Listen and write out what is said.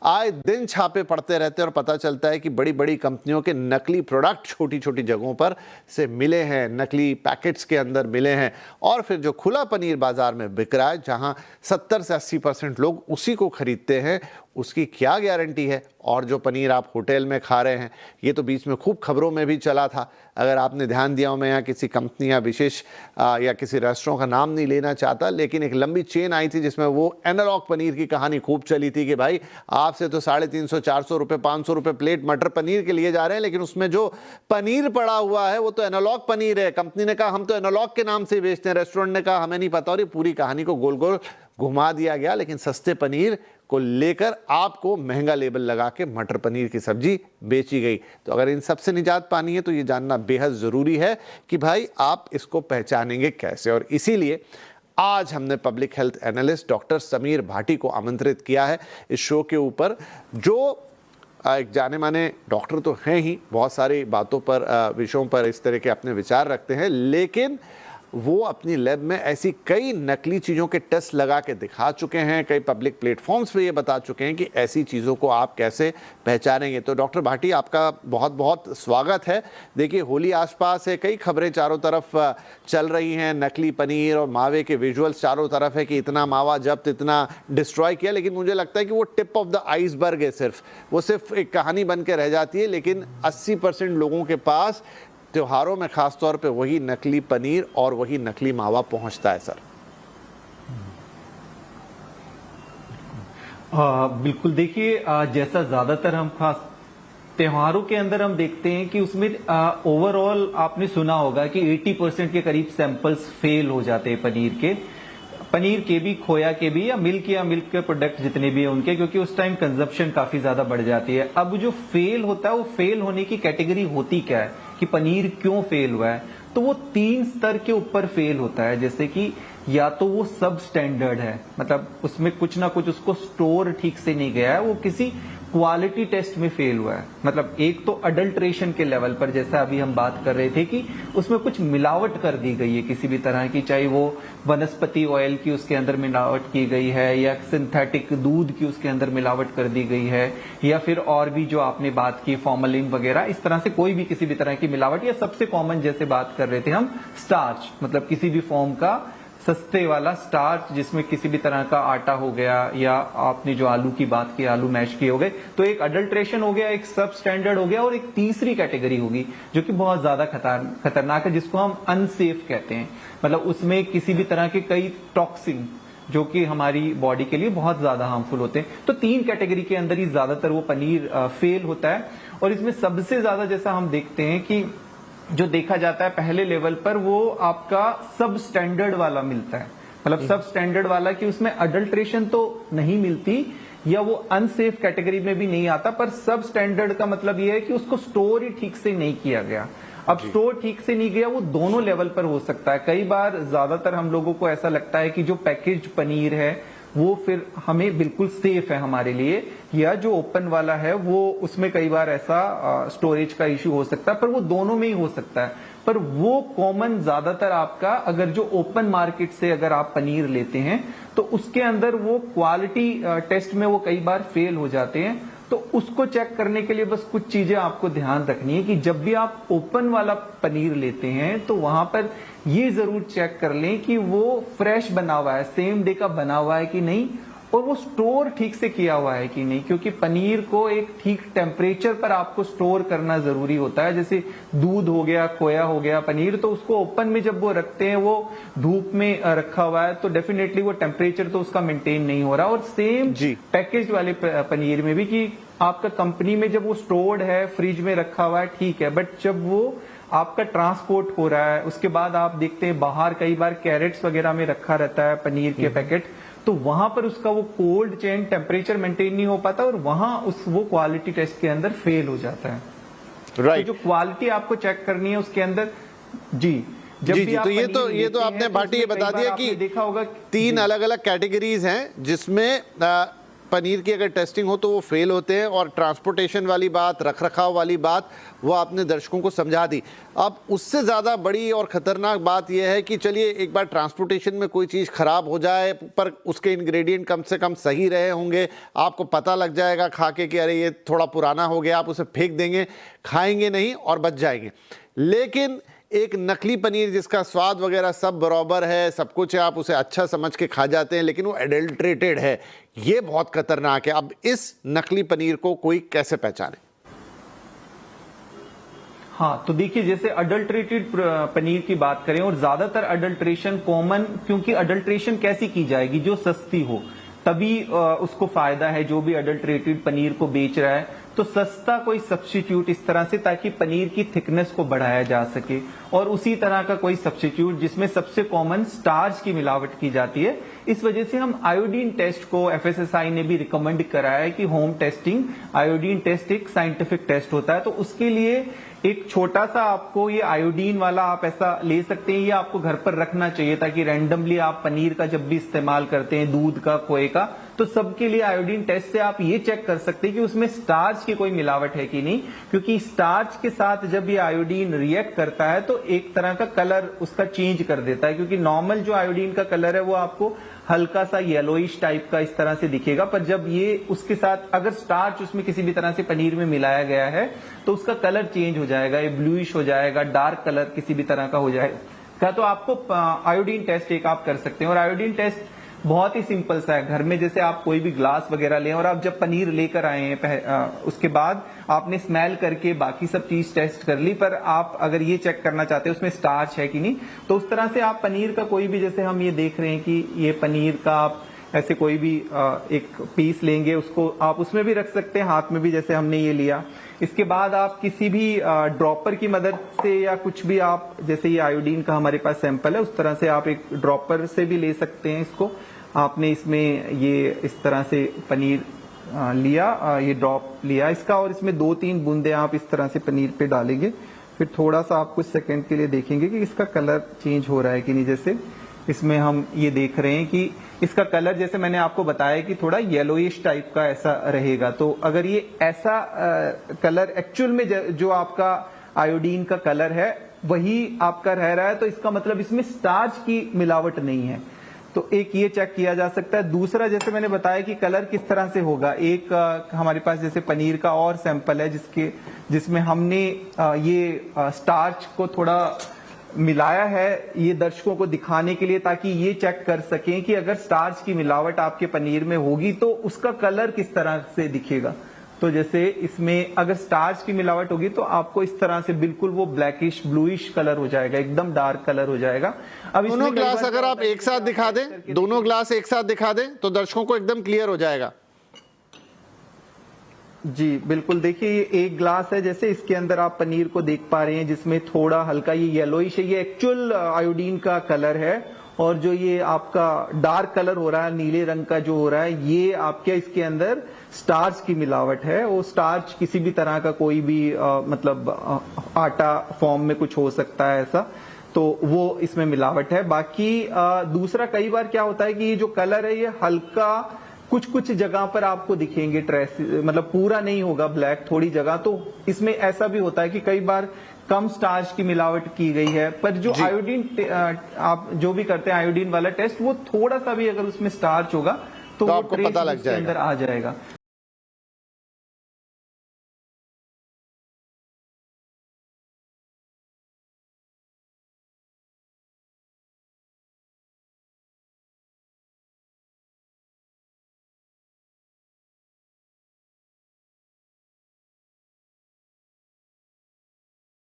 आए दिन छापे पड़ते रहते हैं और पता चलता है कि बड़ी बड़ी कंपनियों के नकली प्रोडक्ट छोटी छोटी जगहों पर से मिले हैं, नकली पैकेट्स के अंदर मिले हैं। और फिर जो खुला पनीर बाजार में बिक रहा है, जहां 70 से 80% लोग उसी को खरीदते हैं, उसकी क्या गारंटी है? और जो पनीर आप होटल में खा रहे हैं, ये तो बीच में खूब खबरों में भी चला था। अगर आपने ध्यान दिया हो, मैं यहाँ किसी कंपनी या विशेष या किसी रेस्टोरेंट का नाम नहीं लेना चाहता, लेकिन एक लंबी चेन आई थी जिसमें वो एनालॉग पनीर की कहानी खूब चली थी कि भाई आपसे तो 350 400 रुपये 500 रुपये प्लेट मटर पनीर के लिए जा रहे हैं, लेकिन उसमें जो पनीर पड़ा हुआ है वो तो एनालॉग पनीर है। कंपनी ने कहा हम तो एनालॉग के नाम से बेचते हैं, रेस्टोरेंट ने कहा हमें नहीं पता, और ये पूरी कहानी को गोल गोल घुमा दिया गया। लेकिन सस्ते पनीर को लेकर आपको महंगा लेबल लगा के मटर पनीर की सब्जी बेची गई। तो अगर इन सब से निजात पानी है तो ये जानना बेहद ज़रूरी है कि भाई आप इसको पहचानेंगे कैसे। और इसीलिए आज हमने public health analyst doctor Sameer Bhati को आमंत्रित किया है इस शो के ऊपर, जो एक जाने माने डॉक्टर तो हैं ही, बहुत सारी बातों पर, विषयों पर इस तरह के अपने विचार रखते हैं, लेकिन वो अपनी लैब में ऐसी कई नकली चीज़ों के टेस्ट लगा के दिखा चुके हैं, कई पब्लिक प्लेटफॉर्म्स पे ये बता चुके हैं कि ऐसी चीज़ों को आप कैसे पहचानेंगे। तो डॉक्टर भाटी, आपका बहुत बहुत स्वागत है। देखिए, होली आसपास है, कई खबरें चारों तरफ चल रही हैं, नकली पनीर और मावे के विजुअल्स चारों तरफ है कि इतना मावा जब्त, इतना डिस्ट्रॉय किया, लेकिन मुझे लगता है कि वो टिप ऑफ द आइसबर्ग है, वो सिर्फ एक कहानी बन के रह जाती है। लेकिन 80% लोगों के पास त्योहारों में खासतौर पे वही नकली पनीर और वही नकली मावा पहुंचता है। सर बिल्कुल, देखिए जैसा ज्यादातर हम खास त्योहारों के अंदर हम देखते हैं कि उसमें ओवरऑल आपने सुना होगा कि 80% के करीब सैंपल्स फेल हो जाते हैं पनीर के भी, खोया के भी, या मिल्क के प्रोडक्ट जितने भी हैं उनके, क्योंकि उस टाइम कंजप्शन काफी ज्यादा बढ़ जाती है। अब जो फेल होता है वो फेल होने की कैटेगरी होती क्या है कि पनीर क्यों फेल हुआ है, तो वो 3 स्तर के ऊपर फेल होता है। जैसे कि या तो वो सब स्टैंडर्ड है, मतलब उसमें कुछ ना कुछ उसको स्टोर ठीक से नहीं गया है, वो किसी क्वालिटी टेस्ट में फेल हुआ है। मतलब एक तो अडल्ट्रेशन के लेवल पर, जैसा अभी हम बात कर रहे थे कि उसमें कुछ मिलावट कर दी गई है किसी भी तरह की, चाहे वो वनस्पति ऑयल की उसके अंदर मिलावट की गई है, या सिंथेटिक दूध की उसके अंदर मिलावट कर दी गई है, या फिर और भी जो आपने बात की फॉर्मलिन वगैरह, इस तरह से कोई भी किसी भी तरह की मिलावट, या सबसे कॉमन जैसे बात कर रहे थे हम स्टार्च, मतलब किसी भी फॉर्म का सस्ते वाला स्टार्च जिसमें किसी भी तरह का आटा हो गया, या आपने जो आलू की बात की, आलू मैश किए हो गए, तो एक अडल्ट्रेशन हो गया, एक सब स्टैंडर्ड हो गया, और एक तीसरी कैटेगरी होगी जो कि बहुत ज्यादा खतरनाक है, जिसको हम अनसेफ कहते हैं। मतलब उसमें किसी भी तरह के कई टॉक्सिन जो कि हमारी बॉडी के लिए बहुत ज्यादा हार्मफुल होते हैं। तो 3 कैटेगरी के अंदर ही ज्यादातर वो पनीर फेल होता है। और इसमें सबसे ज्यादा जैसा हम देखते हैं कि जो देखा जाता है पहले लेवल पर, वो आपका सब स्टैंडर्ड वाला मिलता है। मतलब सब स्टैंडर्ड वाला कि उसमें अडल्ट्रेशन तो नहीं मिलती, या वो अनसेफ कैटेगरी में भी नहीं आता, पर सब स्टैंडर्ड का मतलब ये है कि उसको स्टोर ही ठीक से नहीं किया गया। अब स्टोर ठीक से नहीं गया, वो दोनों लेवल पर हो सकता है। कई बार ज्यादातर हम लोगों को ऐसा लगता है कि जो पैकेज्ड पनीर है वो फिर हमें बिल्कुल सेफ है हमारे लिए, या जो ओपन वाला है वो उसमें कई बार ऐसा स्टोरेज का इश्यू हो सकता है, पर वो दोनों में ही हो सकता है। पर वो कॉमन ज्यादातर आपका, अगर जो ओपन मार्केट से अगर आप पनीर लेते हैं तो उसके अंदर वो क्वालिटी टेस्ट में वो कई बार फेल हो जाते हैं। तो उसको चेक करने के लिए बस कुछ चीजें आपको ध्यान रखनी है कि जब भी आप ओपन वाला पनीर लेते हैं तो वहां पर ये जरूर चेक कर लें कि वो फ्रेश बना हुआ है, सेम डे का बना हुआ है कि नहीं, और वो स्टोर ठीक से किया हुआ है कि नहीं, क्योंकि पनीर को एक ठीक टेम्परेचर पर आपको स्टोर करना जरूरी होता है। जैसे दूध हो गया, खोया हो गया, पनीर, तो उसको ओपन में जब वो रखते हैं, वो धूप में रखा हुआ है, तो डेफिनेटली वो टेम्परेचर तो उसका मेंटेन नहीं हो रहा। और सेम पैकेज वाले पनीर में भी कि आपका कंपनी में जब वो स्टोर्ड है, फ्रिज में रखा हुआ है, ठीक है, बट जब वो आपका ट्रांसपोर्ट हो रहा है, उसके बाद आप देखते हैं बाहर कई बार कैरेट्स वगैरह में रखा रहता है पनीर के पैकेट, तो वहां पर उसका वो कोल्ड चेन टेम्परेचर मेंटेन नहीं हो पाता, और वहां वो क्वालिटी टेस्ट के अंदर फेल हो जाता है। राइट। तो जो क्वालिटी आपको चेक करनी है उसके अंदर, जी जब जी, भी तो ये तो आपने भाटी ये बता दिया कि देखा होगा 3 अलग अलग कैटेगरीज हैं जिसमें पनीर की अगर टेस्टिंग हो तो वो फेल होते हैं, और ट्रांसपोर्टेशन वाली बात, रख रखाव वाली बात, वो आपने दर्शकों को समझा दी। अब उससे ज़्यादा बड़ी और ख़तरनाक बात यह है कि चलिए एक बार ट्रांसपोर्टेशन में कोई चीज़ ख़राब हो जाए, पर उसके इंग्रेडिएंट कम से कम सही रहे होंगे, आपको पता लग जाएगा खा के कि अरे ये थोड़ा पुराना हो गया, आप उसे फेंक देंगे, खाएंगे नहीं और बच जाएंगे। लेकिन एक नकली पनीर जिसका स्वाद वगैरह सब बराबर है, सब कुछ है, आप उसे अच्छा समझ के खा जाते हैं, लेकिन वो एडल्ट्रेटेड है, ये बहुत खतरनाक है। अब इस नकली पनीर को कोई कैसे पहचाने? हाँ, तो देखिए, जैसे अडल्ट्रेटेड पनीर की बात करें, और ज्यादातर अडल्ट्रेशन कॉमन, क्योंकि अडल्ट्रेशन कैसी की जाएगी? जो सस्ती हो तभी उसको फायदा है, जो भी अडल्ट्रेटेड पनीर को बेच रहा है। तो सस्ता कोई सब्स्टिट्यूट इस तरह से, ताकि पनीर की थिकनेस को बढ़ाया जा सके, और उसी तरह का कोई सब्स्टिट्यूट जिसमें सबसे कॉमन स्टार्च की मिलावट की जाती है। इस वजह से हम आयोडीन टेस्ट को, एफएसएसआई ने भी रिकमेंड कराया है कि होम टेस्टिंग, आयोडीन टेस्ट एक साइंटिफिक टेस्ट होता है। तो उसके लिए एक छोटा सा आपको ये आयोडीन वाला आप ऐसा ले सकते हैं, ये आपको घर पर रखना चाहिए, ताकि रैंडमली आप पनीर का जब भी इस्तेमाल करते हैं, दूध का, खोए का, तो सबके लिए आयोडीन टेस्ट से आप ये चेक कर सकते हैं कि उसमें स्टार्च की कोई मिलावट है कि नहीं। क्योंकि स्टार्च के साथ जब ये आयोडीन रिएक्ट करता है तो एक तरह का कलर उसका चेंज कर देता है, क्योंकि नॉर्मल जो आयोडीन का कलर है वो आपको हल्का सा येलोइश टाइप का इस तरह से दिखेगा, पर जब ये उसके साथ अगर स्टार्च उसमें किसी भी तरह से पनीर में मिलाया गया है तो उसका कलर चेंज हो जाएगा, ये ब्लूइश हो जाएगा, डार्क कलर किसी भी तरह का हो जाएगा। तो आपको आयोडीन टेस्ट एक आप कर सकते हैं, और आयोडीन टेस्ट बहुत ही सिंपल सा है। घर में जैसे आप कोई भी ग्लास वगैरह लें, और आप जब पनीर लेकर आए हैं उसके बाद आपने स्मेल करके बाकी सब चीज टेस्ट कर ली, पर आप अगर ये चेक करना चाहते हैं उसमें स्टार्च है कि नहीं, तो उस तरह से आप पनीर का कोई भी, जैसे हम ये देख रहे हैं कि ये पनीर का आप ऐसे कोई भी एक पीस लेंगे, उसको आप उसमें भी रख सकते हैं, हाथ में भी, जैसे हमने ये लिया। इसके बाद आप किसी भी ड्रॉपर की मदद से, या कुछ भी आप, जैसे ये आयोडीन का हमारे पास सैंपल है, उस तरह से आप एक ड्रॉपर से भी ले सकते हैं इसको। आपने इसमें ये इस तरह से पनीर लिया, ये ड्रॉप लिया इसका, और इसमें 2-3 बूंदे आप इस तरह से पनीर पे डालेंगे। फिर थोड़ा सा आप कुछ सेकंड के लिए देखेंगे कि इसका कलर चेंज हो रहा है कि नहीं। जैसे इसमें हम ये देख रहे हैं कि इसका कलर, जैसे मैंने आपको बताया कि थोड़ा येलोइश टाइप का ऐसा रहेगा। तो अगर ये ऐसा कलर एक्चुअल में जो आपका आयोडीन का कलर है वही आपका रह रहा है, तो इसका मतलब इसमें स्टार्च की मिलावट नहीं है। तो एक ये चेक किया जा सकता है। दूसरा, जैसे मैंने बताया कि कलर किस तरह से होगा, एक हमारे पास जैसे पनीर का और सैंपल है जिसमें हमने ये स्टार्च को थोड़ा मिलाया है, ये दर्शकों को दिखाने के लिए, ताकि ये चेक कर सकें कि अगर स्टार्च की मिलावट आपके पनीर में होगी तो उसका कलर किस तरह से दिखेगा। तो जैसे इसमें अगर स्टार्च की मिलावट होगी तो आपको इस तरह से बिल्कुल वो ब्लैकिश ब्लूइश कलर हो जाएगा, एकदम डार्क कलर हो जाएगा। अब दोनों ग्लास अगर आप एक साथ दिखा दें, दोनों ग्लास एक साथ दिखा दें तो दर्शकों को एकदम क्लियर हो जाएगा। जी बिल्कुल, देखिए ये एक ग्लास है, जैसे इसके अंदर आप पनीर को देख पा रहे हैं, जिसमें थोड़ा हल्का ये येलोइश है, ये एक्चुअल आयोडीन का कलर है। और जो ये आपका डार्क कलर हो रहा है, नीले रंग का जो हो रहा है, ये आपके इसके अंदर स्टार्च की मिलावट है। वो स्टार्च किसी भी तरह का कोई भी मतलब आटा फॉर्म में कुछ हो सकता है ऐसा, तो वो इसमें मिलावट है। बाकी दूसरा, कई बार क्या होता है कि ये जो कलर है ये हल्का कुछ जगह पर आपको दिखेंगे ट्रेस, मतलब पूरा नहीं होगा ब्लैक, थोड़ी जगह। तो इसमें ऐसा भी होता है कि कई बार कम स्टार्च की मिलावट की गई है, पर जो आयोडीन आप जो भी करते हैं आयोडीन वाला टेस्ट, वो थोड़ा सा भी अगर उसमें स्टार्च होगा तो वो आपको पता लग जाएगा, अंदर आ जाएगा।